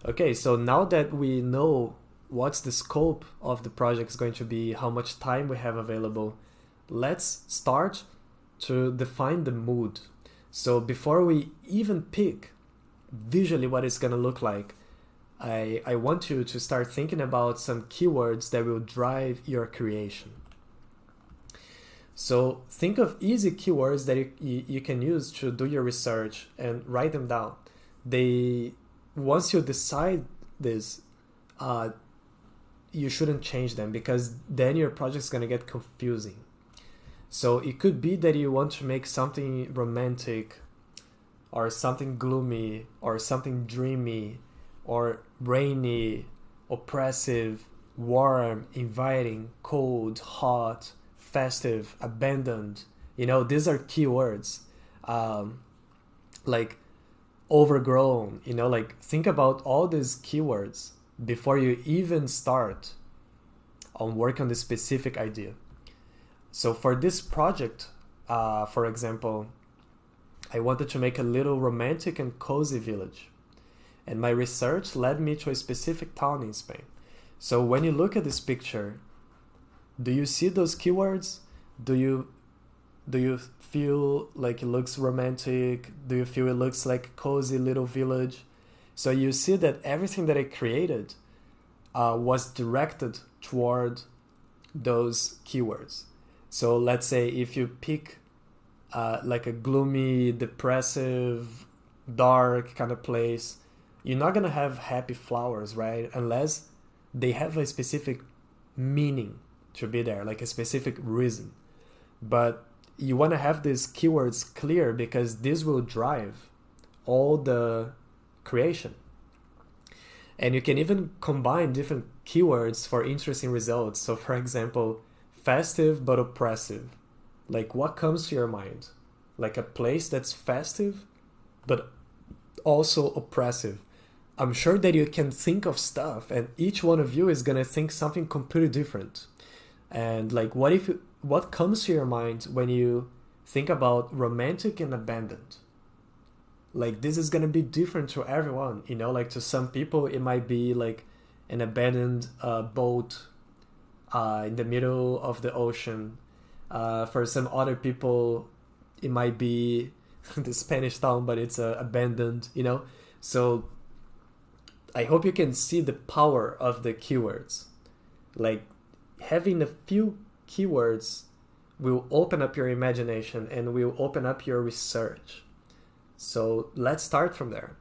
Okay, so now that we know what's the scope of the project is going to be, how much time we have available, let's start to define the mood. So before we even pick visually what it's gonna look like, I want you to start thinking about some keywords that will drive your creation. So think of easy keywords that you can use to do your research and write them down. They Once you decide this, uh, you shouldn't change them because then your project is gonna get confusing. So it could be that you want to make something romantic or something gloomy or something dreamy or rainy, oppressive, warm, inviting, cold, hot, festive, abandoned. These are keywords. Um, like overgrown, like think about all these keywords before you even start on work on the specific idea. So for this project, for example, I wanted to make a little romantic and cozy village. And my research led me to a specific town in Spain. So when you look at this picture, do you see those keywords? Do you feel like it looks romantic? Do you feel it looks like a cozy little village? So you see that everything that I created was directed toward those keywords. So let's say if you pick like a gloomy, depressive, dark kind of place, you're not gonna have happy flowers, right? Unless they have a specific meaning to be there, like a specific reason. But you want to have these keywords clear because this will drive all the creation. And you can even combine different keywords for interesting results. So for example, festive but oppressive. Like what comes to your mind? Like a place that's festive but also oppressive. I'm sure that you can think of stuff and each one of you is going to think something completely different. And like what comes to your mind when you think about romantic and abandoned? Like this is gonna be different to everyone, like to some people it might be like an abandoned boat in the middle of the ocean. For some other people it might be the Spanish town, but it's abandoned. So I hope you can see the power of the keywords. Like having a few keywords will open up your imagination and will open up your research. So let's start from there.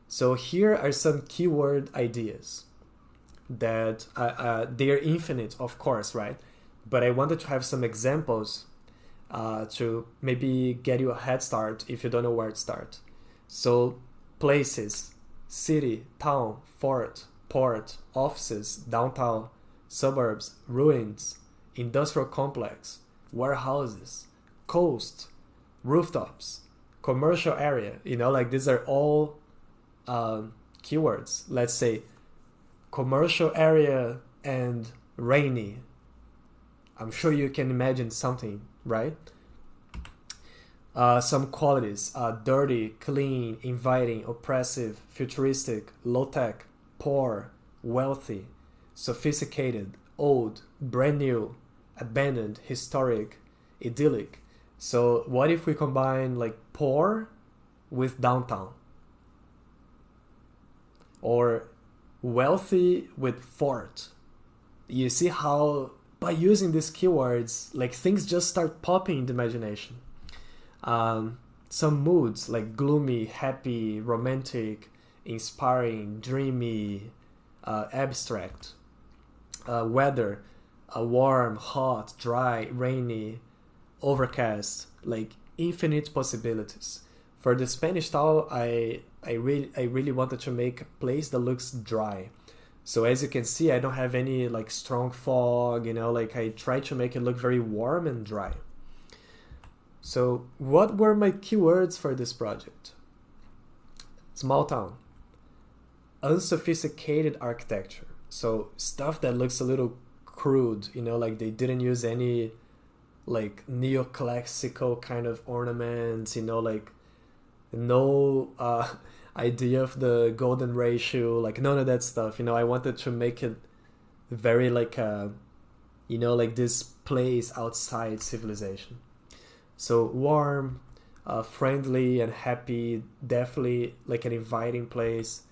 So here are some keyword ideas that they are infinite, of course, right? But I wanted to have some examples to maybe get you a head start if you don't know where to start. So places, city, town, fort, port, offices, downtown, suburbs, ruins, industrial complex, warehouses, coast, rooftops, commercial area. Like these are all keywords. Let's say commercial area and rainy. I'm sure you can imagine something, right? Some qualities: dirty, clean, inviting, oppressive, futuristic, low-tech, poor, wealthy, sophisticated, old, brand new, abandoned, historic, idyllic. So what if we combine like poor with downtown? Or wealthy with fort? You see how by using these keywords, like things just start popping in the imagination. Some moods like gloomy, happy, romantic, inspiring, dreamy, abstract. Weather, warm, hot, dry, rainy, overcast, like infinite possibilities. For the Spanish town, I really wanted to make a place that looks dry. So as you can see, I don't have any like strong fog, like I try to make it look very warm and dry. So what were my keywords for this project? Small town, unsophisticated architecture. So stuff that looks a little crude, like they didn't use any like neoclassical kind of ornaments, like no idea of the golden ratio, like none of that stuff. You know, I wanted to make it very like you know, like this place outside civilization. So warm, friendly and happy, definitely like an inviting place,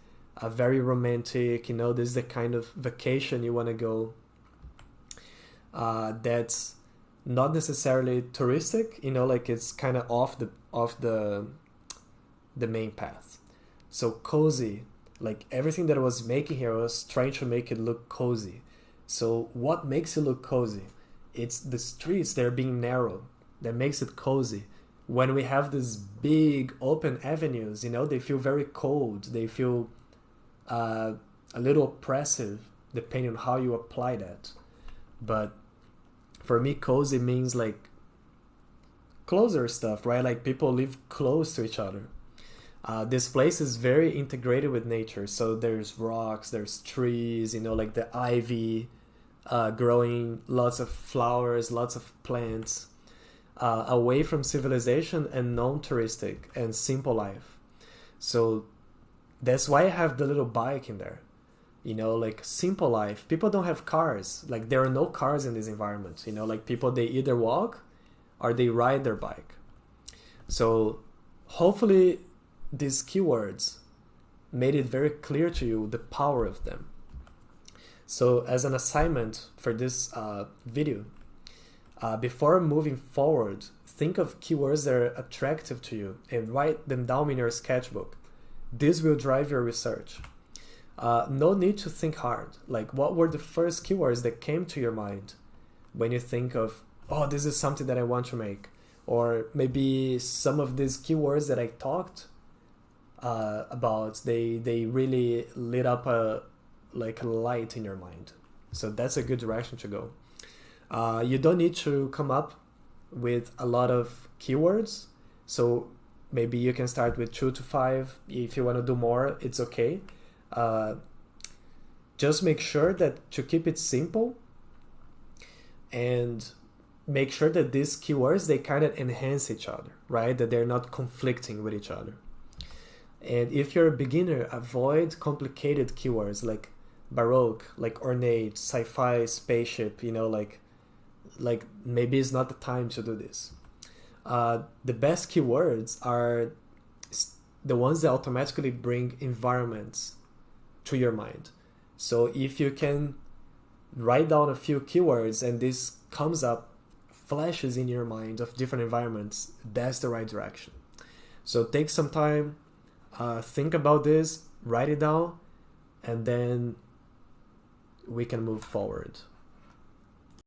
very romantic. You know, this is the kind of vacation you want to go. That's not necessarily touristic. You know, like it's kind of off the main path. So cozy, like everything that I was making here, I was trying to make it look cozy. So what makes it look cozy? It's the streets, they're being narrow, that makes it cozy. When we have these big open avenues, you know, they feel very cold. They feel a little oppressive, depending on how you apply that. But for me, cozy means like closer stuff, right? Like people live close to each other. This place is very integrated with nature. So there's rocks, there's trees, you know, like the ivy growing, lots of flowers, lots of plants, away from civilization and non-touristic and simple life. So that's why I have the little bike in there. You know, like simple life. People don't have cars. Like there are no cars in this environment. You know, like people, they either walk or they ride their bike. So hopefully these keywords made it very clear to you the power of them. So as an assignment for this video, before moving forward, think of keywords that are attractive to you and write them down in your sketchbook. This will drive your research. No need to think hard. Like, what were the first keywords that came to your mind when you think of, oh, this is something that I want to make? Or maybe some of these keywords that I talked about, they really lit up a light in your mind. So that's a good direction to go. You don't need to come up with a lot of keywords. So maybe you can start with 2 to 5. If you want to do more, it's okay. Just make sure that to keep it simple, and make sure that these keywords, they kind of enhance each other, right? That they're not conflicting with each other. And if you're a beginner, avoid complicated keywords like baroque, like ornate, sci-fi, spaceship, you know, like maybe it's not the time to do this. The best keywords are the ones that automatically bring environments to your mind. So if you can write down a few keywords and this comes up, flashes in your mind of different environments, that's the right direction. So take some time, think about this, write it down, and then we can move forward.